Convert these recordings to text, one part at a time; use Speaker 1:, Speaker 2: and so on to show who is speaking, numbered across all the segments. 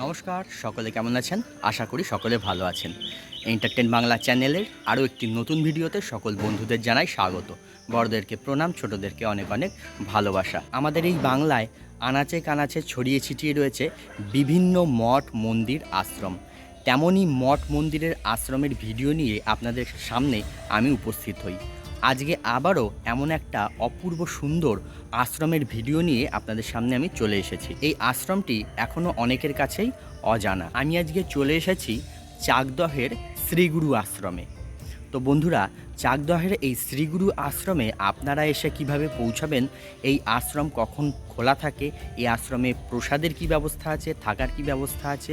Speaker 1: নমস্কার, সকলে কেমন আছেন? আশা করি সকলে ভালো আছেন। এন্টারটেন বাংলা চ্যানেলের আরও একটি নতুন ভিডিওতে সকল বন্ধুদের জানাই স্বাগত। বড়দেরকে প্রণাম, ছোটদেরকে অনেক অনেক ভালোবাসা। আমাদের এই বাংলায় আনাচে কানাচে ছড়িয়ে ছিটিয়ে রয়েছে বিভিন্ন মঠ, মন্দির, আশ্রম। তেমনই মঠ, মন্দিরের, আশ্রমের ভিডিও নিয়ে আপনাদের সামনে আমি উপস্থিত হই। আজকে আবারও এমন একটা অপূর্ব সুন্দর আশ্রমের ভিডিও নিয়ে আপনাদের সামনে আমি চলে এসেছি। এই আশ্রমটি এখনও অনেকের কাছেই অজানা। আমি আজকে চলে এসেছি চাকদহের শ্রীগুরু আশ্রমে। তো বন্ধুরা, চাকদহের এই শ্রীগুরু আশ্রমে আপনারা এসে কিভাবে পৌঁছাবেন, এই আশ্রম কখন খোলা থাকে, এই আশ্রমে প্রসাদের কি ব্যবস্থা আছে, থাকার কি ব্যবস্থা আছে,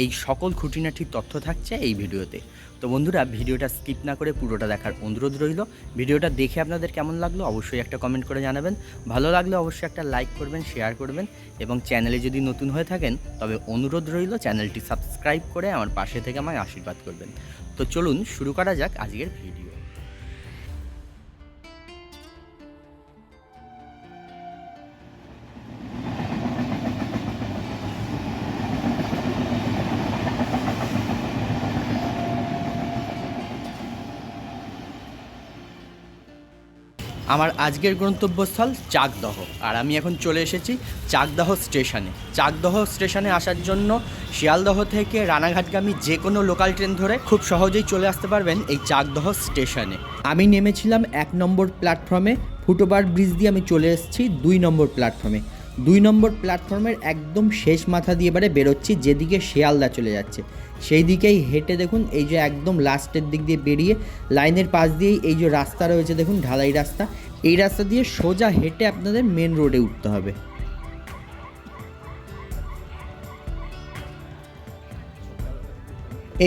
Speaker 1: এই সকল খুঁটিনাটি তথ্য থাকছে এই ভিডিওতে। তো বন্ধুরা, ভিডিওটা স্কিপ না করে পুরোটা দেখার অনুরোধ রইল। ভিডিওটা দেখে আপনাদের কেমন লাগলো অবশ্যই একটা কমেন্ট করে জানাবেন। ভালো লাগলে অবশ্যই একটা লাইক করবেন, শেয়ার করবেন এবং চ্যানেলে যদি নতুন হয়ে থাকেন তবে অনুরোধ রইল চ্যানেলটি সাবস্ক্রাইব করে আমার পাশে থেকে আমায় আশীর্বাদ করবেন। তো চলুন শুরু করা যাক আজকের ভিডিও। আমার আজকের গন্তব্যস্থল চাকদহ, আর আমি এখন চলে এসেছি চাকদহ স্টেশনে। চাকদহ স্টেশনে আসার জন্য শিয়ালদহ থেকে রানাঘাটগামী যে কোনো লোকাল ট্রেন ধরে খুব সহজেই চলে আসতে পারবেন এই চাকদহ স্টেশনে। আমি নেমেছিলাম 1 নম্বর প্ল্যাটফর্মে, ফুটওভার ব্রিজ দিয়ে আমি চলে এসেছি 2 নম্বর প্ল্যাটফর্মে। 2 নম্বর প্ল্যাটফর্মের একদম শেষ মাথা দিয়ে এবারে বেরোচ্ছি, যেদিকে শিয়ালদা চলে যাচ্ছে সেই দিকেই হেঁটে দেখুন, এই যে একদম লাস্টের দিক দিয়ে বেরিয়ে লাইনের পাশ দিয়েই এই যে রাস্তা রয়েছে দেখুন, ঢালাই রাস্তা, এই রাস্তা দিয়ে সোজা হেঁটে আপনাদের মেন রোডে উঠতে হবে।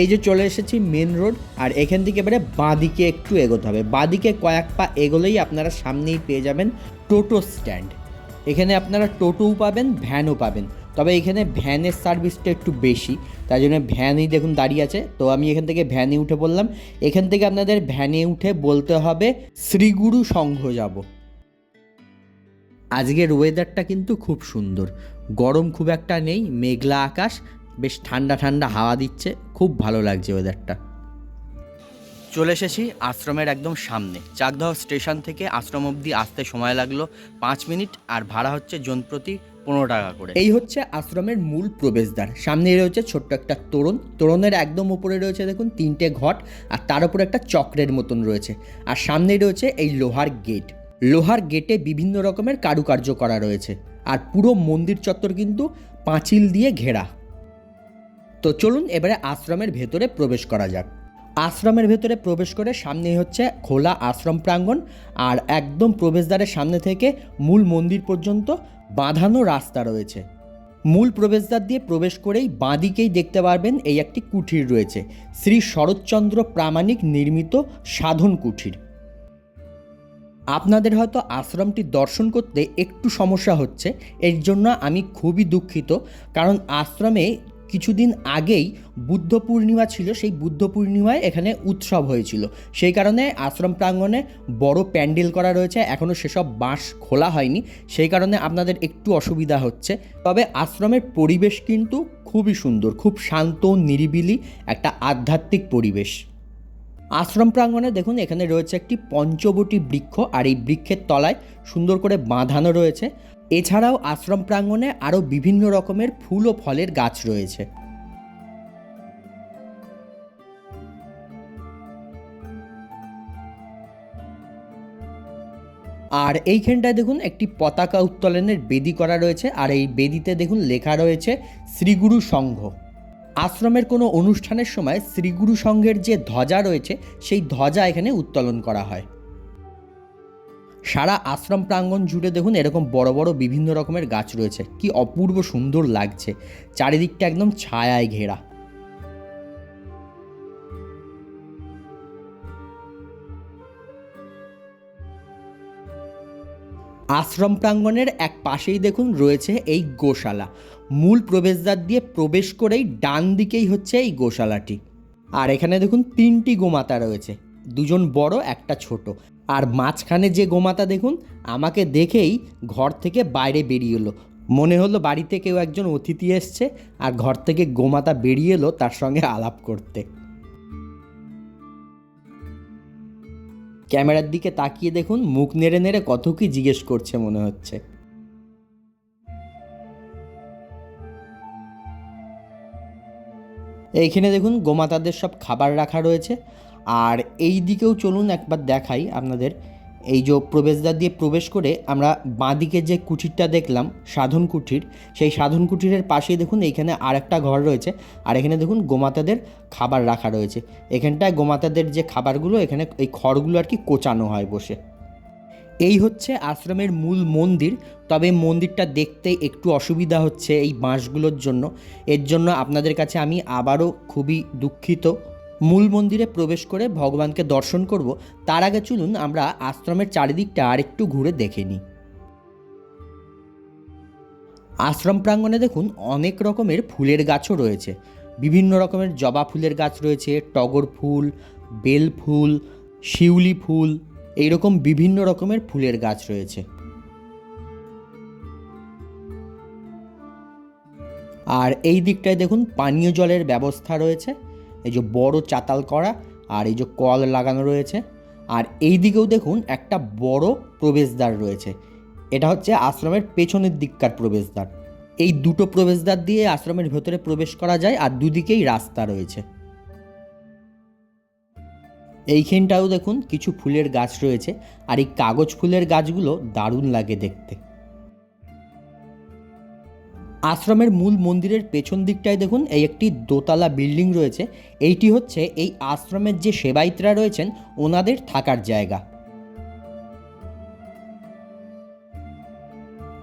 Speaker 1: এই যে চলে এসেছি মেন রোড, আর এখান থেকে এবারে বাঁদিকে একটু এগোতে হবে। বাঁদিকে কয়েক পা এগোলেই আপনারা সামনেই পেয়ে যাবেন টোটো স্ট্যান্ড। এখানে আপনারা টোটোও পাবেন, ভ্যানও পাবেন, তবে এখানে ভ্যানের সার্ভিসটা একটু বেশি, তাই জন্য ভ্যানই দেখুন দাঁড়িয়ে আছে। তো আমি এখান থেকে ভ্যানে উঠে বললাম, এখান থেকে আপনাদের ভ্যানে উঠে বলতে হবে শ্রীগুরু সংঘ যাব। আজকের ওয়েদারটা কিন্তু খুব সুন্দর, গরম খুব একটা নেই, মেঘলা আকাশ, বেশ ঠান্ডা ঠান্ডা হাওয়া দিচ্ছে, খুব ভালো লাগছে ওয়েদারটা। চলে এসেছি আশ্রমের একদম সামনে। চাকদহ স্টেশন থেকে আশ্রম অবধি আসতে সময় লাগলো 5 মিনিট, আর ভাড়া হচ্ছে জন প্রতি 15 টাকা করে। এই হচ্ছে আশ্রমের মূল প্রবেশদ্বার। সামনে রয়েছে ছোট্ট একটা তোরণ, তোরণের একদম উপরে রয়েছে দেখুন 3টে ঘট, আর তার উপরে একটা চক্রের মতন রয়েছে, আর সামনেই রয়েছে এই লোহার গেট। লোহার গেটে বিভিন্ন রকমের কারুকার্য করা রয়েছে, আর পুরো মন্দির চত্বর কিন্তু পাঁচিল দিয়ে ঘেরা। তো চলুন এবারে আশ্রমের ভেতরে প্রবেশ করা যাক। আশ্রমের ভেতরে প্রবেশ করে সামনেই হচ্ছে খোলা আশ্রম প্রাঙ্গণ, আর একদম প্রবেশদ্বারের সামনে থেকে মূল মন্দির পর্যন্ত বাঁধানো রাস্তা রয়েছে। মূল প্রবেশদ্বার দিয়ে প্রবেশ করেই বাঁদিকেই দেখতে পারবেন এই একটি কুঠির রয়েছে, শ্রী শরৎচন্দ্র প্রামাণিক নির্মিত সাধন কুঠির। আপনাদের হয়তো আশ্রমটি দর্শন করতে একটু সমস্যা হচ্ছে, এর জন্য আমি খুবই দুঃখিত, কারণ আশ্রমে কিছুদিন আগেই বুদ্ধ পূর্ণিমা ছিল, সেই বুদ্ধ পূর্ণিমায় এখানে উৎসব হয়েছিল, সেই কারণে আশ্রম প্রাঙ্গণে বড় প্যান্ডেল করা রয়েছে, এখনও সেসব বাঁশ খোলা হয়নি, সেই কারণে আপনাদের একটু অসুবিধা হচ্ছে। তবে আশ্রমের পরিবেশ কিন্তু খুবই সুন্দর, খুব শান্ত নিরিবিলি একটা আধ্যাত্মিক পরিবেশ। আশ্রম প্রাঙ্গণে দেখুন এখানে রয়েছে একটি পঞ্চবটী বৃক্ষ, আর এই বৃক্ষের তলায় সুন্দর করে বাঁধানো রয়েছে। এছাড়াও আশ্রম প্রাঙ্গণে আরও বিভিন্ন রকমের ফুল ও ফলের গাছ রয়েছে। আর এইখানটায় দেখুন একটি পতাকা উত্তোলনের বেদি করা রয়েছে, আর এই বেদিতে দেখুন লেখা রয়েছে শ্রীগুরু সংঘ। আশ্রমের কোনো অনুষ্ঠানের সময় শ্রীগুরু সংঘের যে ধ্বজা রয়েছে সেই ধ্বজা এখানে উত্তোলন করা হয়। সারা আশ্রম প্রাঙ্গণ জুড়ে দেখুন এরকম বড় বড় বিভিন্ন রকমের গাছ রয়েছে, কি অপূর্ব সুন্দর লাগছে, চারিদিকটা একদম ছায়ায় ঘেরা। আশ্রম প্রাঙ্গণের এক পাশেই দেখুন রয়েছে এই গোশালা। মূল প্রবেশদ্বার দিয়ে প্রবেশ করেই ডান দিকেই হচ্ছে এই গোশালাটি। আর এখানে দেখুন 3টি গোমাতা রয়েছে, 2জন বড় একটা ছোট, আর মাঝখানে যে গোমাতা দেখুন আমাকে দেখেই ঘর থেকে বাইরে বেরিয়ে এলো, মনে হলো বাড়িতে কেউ একজন অতিথি এসছে আর ঘর থেকে গোমাতা বেরিয়ে এলো তার সঙ্গে আলাপ করতে। ক্যামেরার দিকে তাকিয়ে দেখুন মুখ নেড়ে নেড়ে কত কি জিজ্ঞেস করছে মনে হচ্ছে। এইখানে দেখুন গোমাতাদের সব খাবার রাখা রয়েছে। আর এই দিকেও চলুন একবার দেখাই আপনাদের। এই যে প্রবেশদ্বার দিয়ে প্রবেশ করে আমরা বাঁদিকে যে কুঠিরটা দেখলাম সাধন কুঠির, সেই সাধন কুঠিরের পাশেই দেখুন এইখানে আর একটা ঘর রয়েছে। আর এখানে দেখুন গোমাতাদের খাবার রাখা রয়েছে। এখানটায় গোমাতাদের যে খাবারগুলো এখানে এই খড়গুলো আর কি কোচানো হয় বসে। এই হচ্ছে আশ্রমের মূল মন্দির। তবে মন্দিরটা দেখতে একটু অসুবিধা হচ্ছে এই বাঁশগুলোর জন্য। এর জন্য আপনাদের কাছে আমি আবারও খুবই দুঃখিত। মূল মন্দিরে প্রবেশ করে ভগবানকে দর্শন করব, তার আগে চলুন আমরা আশ্রমের চারিদিকটা আরেকটু ঘুরে দেখে নিই। আশ্রম প্রাঙ্গণে দেখুন অনেক রকমের ফুলের গাছও রয়েছে। বিভিন্ন রকমের জবা ফুলের গাছ রয়েছে, টগর ফুল, বেল ফুল, শিউলি ফুল, এইরকম বিভিন্ন রকমের ফুলের গাছ রয়েছে। আর এই দিকটায় দেখুন পানীয় জলের ব্যবস্থা রয়েছে। এই যে বড় চাতাল করা আর এই যে কল লাগানো রয়েছে। আর এই দিকেও দেখুন একটা বড় প্রবেশদ্বার রয়েছে। এটা হচ্ছে আশ্রমের পেছনের দিককার প্রবেশদ্বার। এই দুটো প্রবেশদ্বার দিয়ে আশ্রমের ভেতরে প্রবেশ করা যায় আর দুদিকেই রাস্তা রয়েছে। এইখানটাও দেখুন কিছু ফুলের গাছ রয়েছে। আর এই কাগজ ফুলের গাছগুলো দারুণ লাগে দেখতে। আশ্রমের মূল মন্দিরের পেছন দিকটায় দেখুন এই একটি দোতলা বিল্ডিং রয়েছে। এইটি হচ্ছে এই আশ্রমের যে সেবায়িতরা রয়েছেন ওনাদের থাকার জায়গা।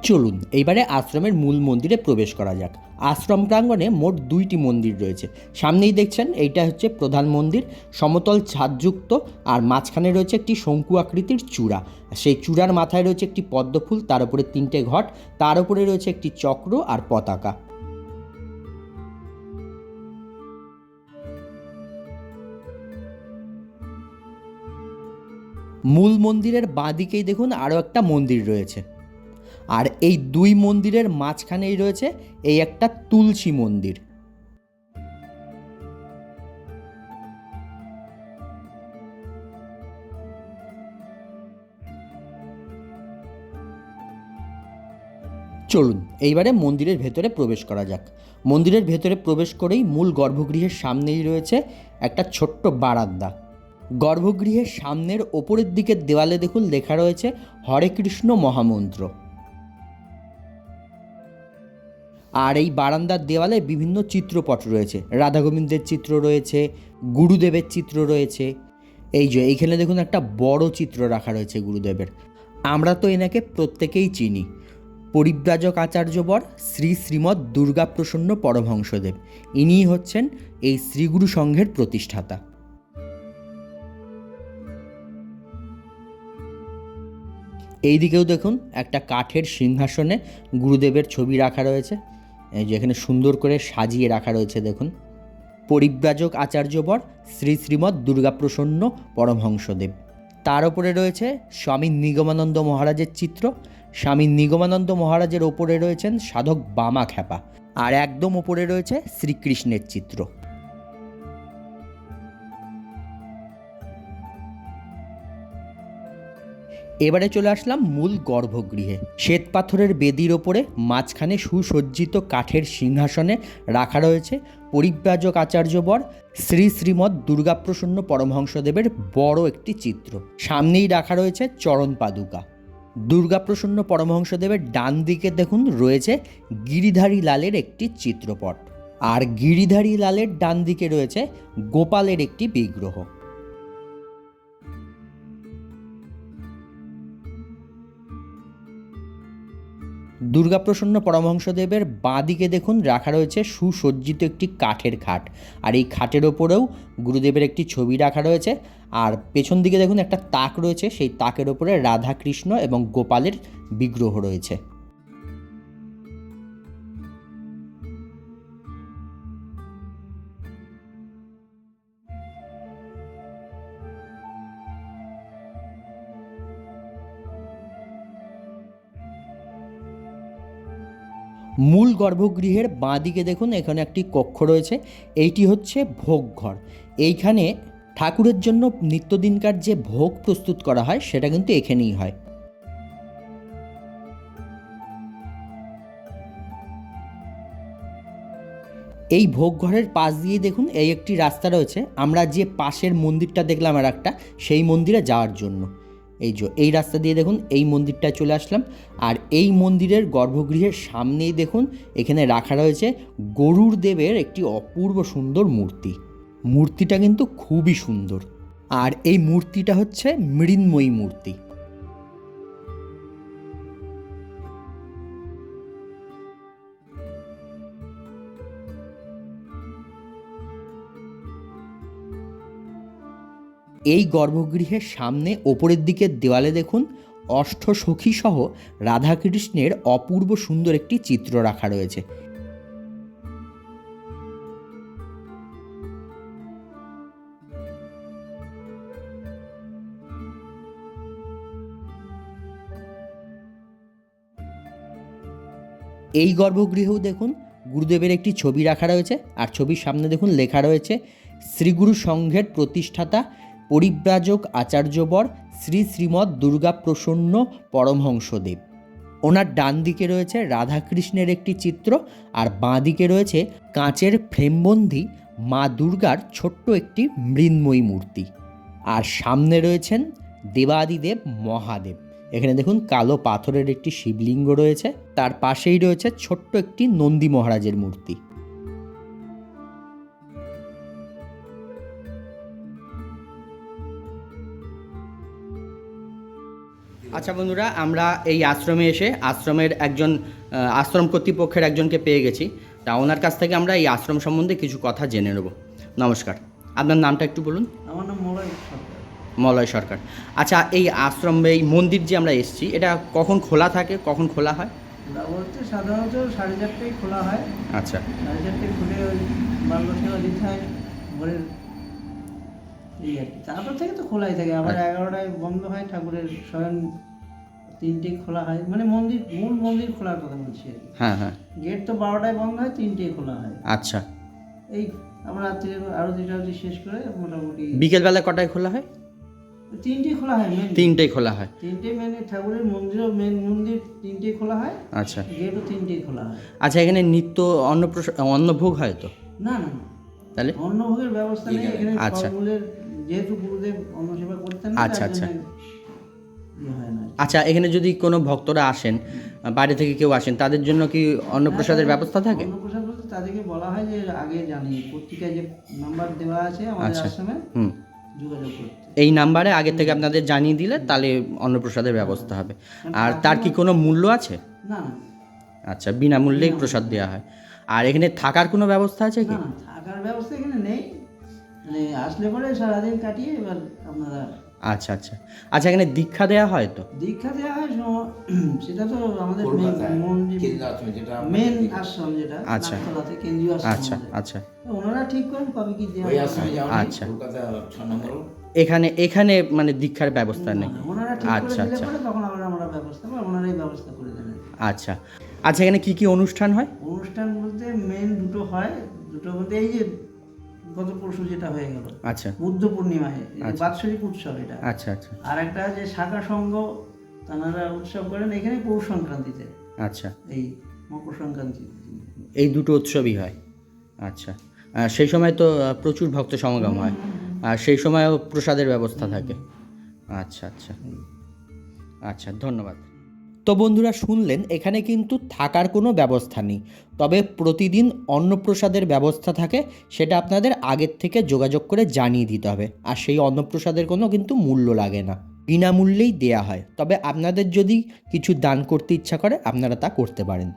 Speaker 1: চলুন এইবারে আশ্রমের মূল মন্দিরে প্রবেশ করা যাক। আশ্রম প্রাঙ্গণে মোট দুইটি মন্দির রয়েছে। সামনেই দেখছেন এইটা হচ্ছে প্রধান মন্দির, সমতল ছাদযুক্ত। আর মাঝখানে রয়েছে একটি শঙ্কু আকৃতির চূড়া। সেই চূড়ার মাথায় রয়েছে একটি পদ্মফুল, তার উপরে তিনটে ঘট, তার উপরে রয়েছে একটি চক্র আর পতাকা। মূল মন্দিরের বাঁদিকেই দেখুন আরও একটা মন্দির রয়েছে। আর এই দুই মন্দিরের মাঝখানেই রয়েছে এই একটা তুলসী মন্দির। চলুন এইবারে মন্দিরের ভেতরে প্রবেশ করা যাক। মন্দিরের ভেতরে প্রবেশ করেই মূল গর্ভগৃহের সামনেই রয়েছে একটা ছোট্ট বারান্দা। গর্ভগৃহের সামনের ওপরের দিকের দেওয়ালে দেখুন লেখা রয়েছে হরে কৃষ্ণ মহামন্ত্র। আর এই বারান্দার দেওয়ালে বিভিন্ন চিত্রপট রয়েছে, রাধা গোবিন্দের চিত্র রয়েছে, গুরুদেবের চিত্র রয়েছে। এই যে এইখানে দেখুন একটা বড় চিত্র রাখা রয়েছে গুরুদেবের। আমরা তো এনাকে প্রত্যেকেই চিনি, পরিব্রাজক আচার্যবর শ্রী শ্রীমৎ দুর্গাপ্রসন্ন পরমহংসদেব। ইনিই হচ্ছেন এই শ্রীগুরু সংঘের প্রতিষ্ঠাতা। এই দিকেও দেখুন একটা কাঠের সিংহাসনে গুরুদেবের ছবি রাখা রয়েছে। এই যে এখানে সুন্দর করে সাজিয়ে রাখা রয়েছে দেখুন, পরিব্রাজক আচার্যবর শ্রী শ্রীমৎ দুর্গাপ্রসন্ন পরমহংসদেব। তার ওপরে রয়েছে স্বামী নিগমানন্দ মহারাজের চিত্র। স্বামী নিগমানন্দ মহারাজের ওপরে রয়েছেন সাধক বামা খ্যাপা। আর একদম ওপরে রয়েছে শ্রীকৃষ্ণের চিত্র। এবারে চলে আসলাম মূল গর্ভগৃহে। শ্বেত পাথরের বেদির ওপরে মাঝখানে সুসজ্জিত কাঠের সিংহাসনে রাখা রয়েছে পরিব্রাজক আচার্যবর শ্রী শ্রীমৎ দুর্গাপ্রসন্ন পরমহংসদেবের বড় একটি চিত্র। সামনেই রাখা রয়েছে চরণ পাদুকা। দুর্গাপ্রসন্ন পরমহংসদেবের ডান দিকে দেখুন রয়েছে গিরিধারী লালের একটি চিত্রপট। আর গিরিধারী লালের ডান দিকে রয়েছে গোপালের একটি বিগ্রহ। দুর্গাপ্রসন্ন পরমহংসদেবের বাঁদিকে দেখুন রাখা রয়েছে সুসজ্জিত একটি কাঠের খাট। আর এই খাটের ওপরেও গুরুদেবের একটি ছবি রাখা রয়েছে। আর পেছন দিকে দেখুন একটা তাক রয়েছে, সেই তাকের ওপরে রাধা কৃষ্ণ এবং গোপালের বিগ্রহ রয়েছে। মূল গর্ভগৃহের বাঁ দিকে দেখুন এখানে একটি কক্ষ রয়েছে, এইটি হচ্ছে ভোগ ঘর। এইখানে ঠাকুরের জন্য নিত্যদিনকার যে ভোগ প্রস্তুত করা হয় সেটা কিন্তু এখানেই হয়। এই ভোগ ঘরের পাশ দিয়ে দেখুন এই একটি রাস্তা রয়েছে, আমরা যে পাশের মন্দিরটা দেখলাম আর একটা, সেই মন্দিরে যাওয়ার জন্য। এই রাস্তা দিয়ে দেখুন এই মন্দিরটায় চলে আসলাম। আর এই মন্দিরের গর্ভগৃহের সামনেই দেখুন এখানে রাখা রয়েছে গরুর দেবের একটি অপূর্ব সুন্দর মূর্তি। মূর্তিটা কিন্তু খুবই সুন্দর, আর এই মূর্তিটা হচ্ছে মৃন্ময়ী মূর্তি। এই গর্ভগৃহের সামনে ওপরের দিকের দেওয়ালে দেখুন অষ্টসখী সহ রাধাকৃষ্ণের অপূর্ব সুন্দর একটি চিত্র রাখা রয়েছে। এই গর্ভগৃহেও দেখুন গুরুদেবের একটি ছবি রাখা রয়েছে, আর ছবির সামনে দেখুন লেখা রয়েছে শ্রীগুরু সংঘের প্রতিষ্ঠাতা পরিব্রাজক আচার্যবর শ্রী শ্রীমৎ দুর্গাপ্রসন্ন পরমহংসদেব। ওনার ডান দিকে রয়েছে রাধাকৃষ্ণের একটি চিত্র, আর বাঁ দিকে রয়েছে কাঁচের ফ্রেমবন্দি মা দুর্গার ছোট্ট একটি মৃন্ময়ী মূর্তি। আর সামনে রয়েছেন দেবাদিদেব মহাদেব। এখানে দেখুন কালো পাথরের একটি শিবলিঙ্গ রয়েছে, তার পাশেই রয়েছে ছোট্ট একটি নন্দী মহারাজের মূর্তি। আচ্ছা বন্ধুরা, আমরা এই আশ্রমে এসে আশ্রমের একজন আশ্রম কর্তৃপক্ষের একজনকে পেয়ে গেছি। তা ওনার কাছ থেকে আমরা এই আশ্রম সম্বন্ধে কিছু কথা জেনে নেব। নমস্কার, আপনার নামটা একটু বলুন।
Speaker 2: আমার নাম মলয় সরকার।
Speaker 1: মলয় সরকার। আচ্ছা, এই আশ্রম এই মন্দির যে আমরা এসেছি এটা কখন খোলা থাকে, কখন খোলা হয়?
Speaker 2: বলতে সাধারণত 4:30টায় খোলা হয়।
Speaker 1: আচ্ছা,
Speaker 2: 4:30টায় খুলে ওই বাল্য সেবা দিতে হয় ভোরের এই আর কি। তারপর থেকে তো খোলাই থাকে, আবার 11টায় বন্ধ হয়। ঠাকুরের শয়ন 3টায় খোলা হয়, মানে মূল মন্দির খোলার কথা বলছি আর কি।
Speaker 1: হ্যাঁ হ্যাঁ।
Speaker 2: গেট তো 12টায় বন্ধ হয়, 3টায় খোলা হয়।
Speaker 1: আচ্ছা,
Speaker 2: এই আমরা রাত্রে আরতি টারতি শেষ করে মোটামুটি
Speaker 1: বিকেলবেলা কটায় খোলা হয়?
Speaker 2: 3টায় খোলা হয়।
Speaker 1: 3টায় খোলা হয়।
Speaker 2: 3টায় মানে ঠাকুরের মন্দিরও মেন মন্দির 3টায় খোলা হয়।
Speaker 1: আচ্ছা,
Speaker 2: গেটও 3টায় খোলা হয়।
Speaker 1: আচ্ছা, এখানে নিত্য অন্নভোগ হয় তো?
Speaker 2: না না,
Speaker 1: তাহলে
Speaker 2: অন্নভোগের ব্যবস্থা নেই এখানে।
Speaker 1: আচ্ছা,
Speaker 2: ফলমূলের যেহেতু গুরুদেব অন্নসেবা করতেন না,
Speaker 1: আচ্ছা আচ্ছা
Speaker 2: হয় না।
Speaker 1: আচ্ছা, এখানে যদি কোনো ভক্তরা আসেন, বাইরে থেকে কেউ আসেন, তাদের জন্য কি অন্নপ্রসাদের ব্যবস্থা থাকে?
Speaker 2: অন্নপ্রসাদ বলতে তাদেরকে বলা হয় যে আগে জানি পত্রিকায় যে নাম্বার দেওয়া আছে আমাদের আশ্রমে, যোগাযোগ করতে।
Speaker 1: এই নাম্বারে আগে থেকে আপনাদের জানিয়ে দিলে তাহলে অন্নপ্রসাদের ব্যবস্থা হবে। আর তার কি কোনো মূল্য আছে?
Speaker 2: না না।
Speaker 1: আচ্ছা, বিনামূল্যেই প্রসাদ দেওয়া হয়। আর এখানে থাকার কোনো ব্যবস্থা আছে কি?
Speaker 2: না, থাকার ব্যবস্থা এখানে নেই, মানে আসলে পরে সারাদিন কাটিয়ে এবার আপনারা।
Speaker 1: আচ্ছা আচ্ছা আচ্ছা, এখানে দীক্ষা দেওয়া হয় তো?
Speaker 2: দীক্ষা দেওয়া হয় সেটা তো আমাদের মেন আশ্রম যেটা,
Speaker 1: আচ্ছা
Speaker 2: কেন্দ্রীয় আশ্রম।
Speaker 1: আচ্ছা আচ্ছা,
Speaker 2: ওনারা ঠিক করেন কবে কি দেওয়া।
Speaker 1: আচ্ছা, এখানে মানে দীক্ষার ব্যবস্থা নেই?
Speaker 2: ওনারা ঠিক
Speaker 1: আচ্ছা
Speaker 2: করে দিলে
Speaker 1: আচ্ছা,
Speaker 2: পরে তখন আবার আমরা ব্যবস্থা করি, ওনারাই ব্যবস্থা করে দেন।
Speaker 1: আচ্ছা আচ্ছা, এখানে কি কি অনুষ্ঠান হয়?
Speaker 2: অনুষ্ঠান বলতে মেন দুটো হয়। দুটো বলতে এই যে গত পরশু যেটা হয়ে গেল,
Speaker 1: আচ্ছা,
Speaker 2: বুদ্ধ পূর্ণিমায় বাৎসরিক উৎসব এটা।
Speaker 1: আচ্ছা আচ্ছা,
Speaker 2: আর একটা যে শাখা সংঘ তারা উৎসব করেন এখানে পৌষ সংক্রান্তিতে।
Speaker 1: আচ্ছা,
Speaker 2: এই মকর সংক্রান্তি,
Speaker 1: এই দুটো উৎসবই হয়। আচ্ছা, সেই সময় তো প্রচুর ভক্ত সমাগম হয়, আর সেই সময়ও প্রসাদের ব্যবস্থা থাকে। আচ্ছা আচ্ছা আচ্ছা, ধন্যবাদ। তো বন্ধুরা শুনলেন, এখানে কিন্তু থাকার কোনো ব্যবস্থা নেই, তবে প্রতিদিন অন্নপ্রসাদের ব্যবস্থা থাকে। সেটা আপনাদের আগের থেকে যোগাযোগ করে জানিয়ে দিতে হবে, আর সেই অন্নপ্রসাদের কোনো কিন্তু মূল্য লাগে না, বিনামূল্যেই দেয়া হয়। তবে আপনাদের যদি কিছু দান করতে ইচ্ছা করে আপনারা তা করতে পারেন।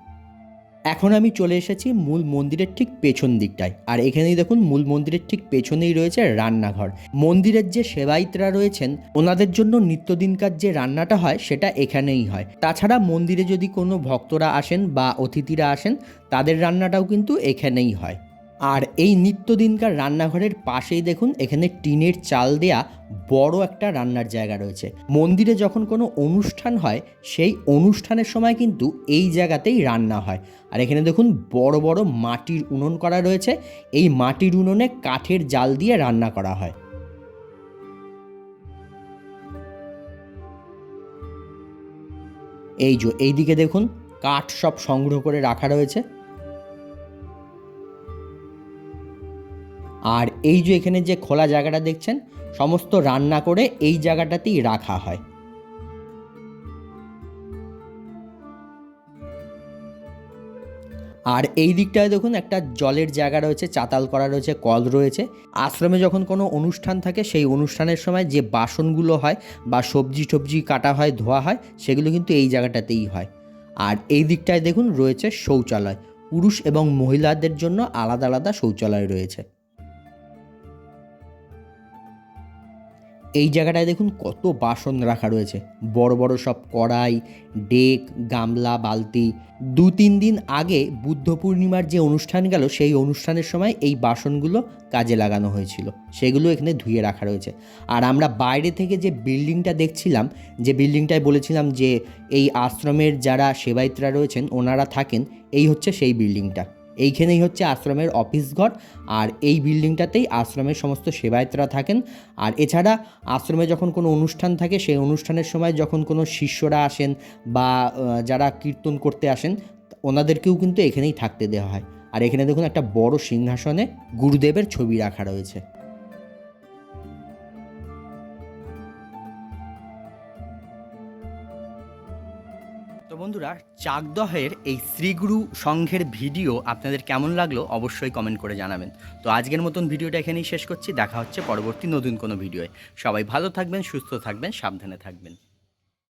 Speaker 1: এখন আমি চলে এসেছি মূল মন্দিরের ঠিক পেছন দিকটায়, আর এখানেই দেখুন মূল মন্দিরের ঠিক পেছনেই রয়েছে রান্নাঘর। মন্দিরের যে সেবায়িতরা রয়েছেন ওনাদের জন্য নিত্যদিনকার যে রান্নাটা হয় সেটা এখানেই হয়। তাছাড়া মন্দিরে যদি কোনো ভক্তরা আসেন বা অতিথিরা আসেন তাদের রান্নাটাও কিন্তু এখানেই হয়। আর এই নিত্যদিনকার রান্নাঘরের পাশেই দেখুন এখানে টিনের চাল দেয়া বড় একটা রান্নার জায়গা রয়েছে। মন্দিরে যখন কোনো অনুষ্ঠান হয় সেই অনুষ্ঠানের সময় কিন্তু এই জায়গাতেই রান্না হয়। আর এখানে দেখুন বড় বড় মাটির উনুন করা রয়েছে, এই মাটির উনুনে কাঠের জাল দিয়ে রান্না করা হয়। এইদিকে দেখুন কাঠ সব সংগ্রহ করে রাখা রয়েছে। আর এই যে এখানে যে খোলা জায়গাটা দেখছেন, সমস্ত রান্না করে এই জায়গাটাতেই রাখা হয়। আর এই দিকটায় দেখুন একটা জলের জায়গা রয়েছে, চাতাল করা রয়েছে, কল রয়েছে। আশ্রমে যখন কোনো অনুষ্ঠান থাকে সেই অনুষ্ঠানের সময় যে বাসনগুলো হয় বা সবজি টবজি কাটা হয়, ধোয়া হয়, সেগুলো কিন্তু এই জায়গাটাতেই হয়। আর এই দিকটায় দেখুন রয়েছে শৌচালয়, পুরুষ এবং মহিলাদের জন্য আলাদা আলাদা শৌচালয় রয়েছে। এই জায়গাটায় দেখুন কত বাসন রাখা রয়েছে, বড় বড় সব কড়াই, ডেক, গামলা, বালতি। 2-3 দিন আগে বুদ্ধ পূর্ণিমার যে অনুষ্ঠান গেল সেই অনুষ্ঠানের সময় এই বাসনগুলো কাজে লাগানো হয়েছিল, সেগুলো এখানে ধুয়ে রাখা রয়েছে। আর আমরা বাইরে থেকে যে বিল্ডিংটা দেখছিলাম, যে বিল্ডিংটায় বলেছিলাম যে এই আশ্রমের যারা সেবায়িতরা রয়েছেন ওনারা থাকেন, এই হচ্ছে সেই বিল্ডিংটা। এইখানেই হচ্ছে আশ্রমের অফিস ঘর, আর এই বিল্ডিংটাতেই আশ্রমের সমস্ত সেবায়তরা থাকেন। আর এছাড়া আশ্রমে যখন কোনো অনুষ্ঠান থাকে সেই অনুষ্ঠানের সময় যখন কোনো শিষ্যরা আসেন বা যারা কীর্তন করতে আসেন ওনাদেরকেও কিন্তু এখানেই থাকতে দেওয়া হয়। আর এখানে দেখুন একটা বড় সিংহাসনে গুরুদেবের ছবি রাখা রয়েছে। তো বন্ধুরা, চাকদহের এই শ্রীগুরু সংঘের ভিডিও আপনাদের কেমন লাগলো অবশ্যই কমেন্ট করে জানাবেন। তো আজকের মতন ভিডিওটা এখানেই শেষ করছি, দেখা হচ্ছে পরবর্তী নতুন কোনো ভিডিওয়। সবাই ভালো থাকবেন, সুস্থ থাকবেন, সাবধানে থাকবেন।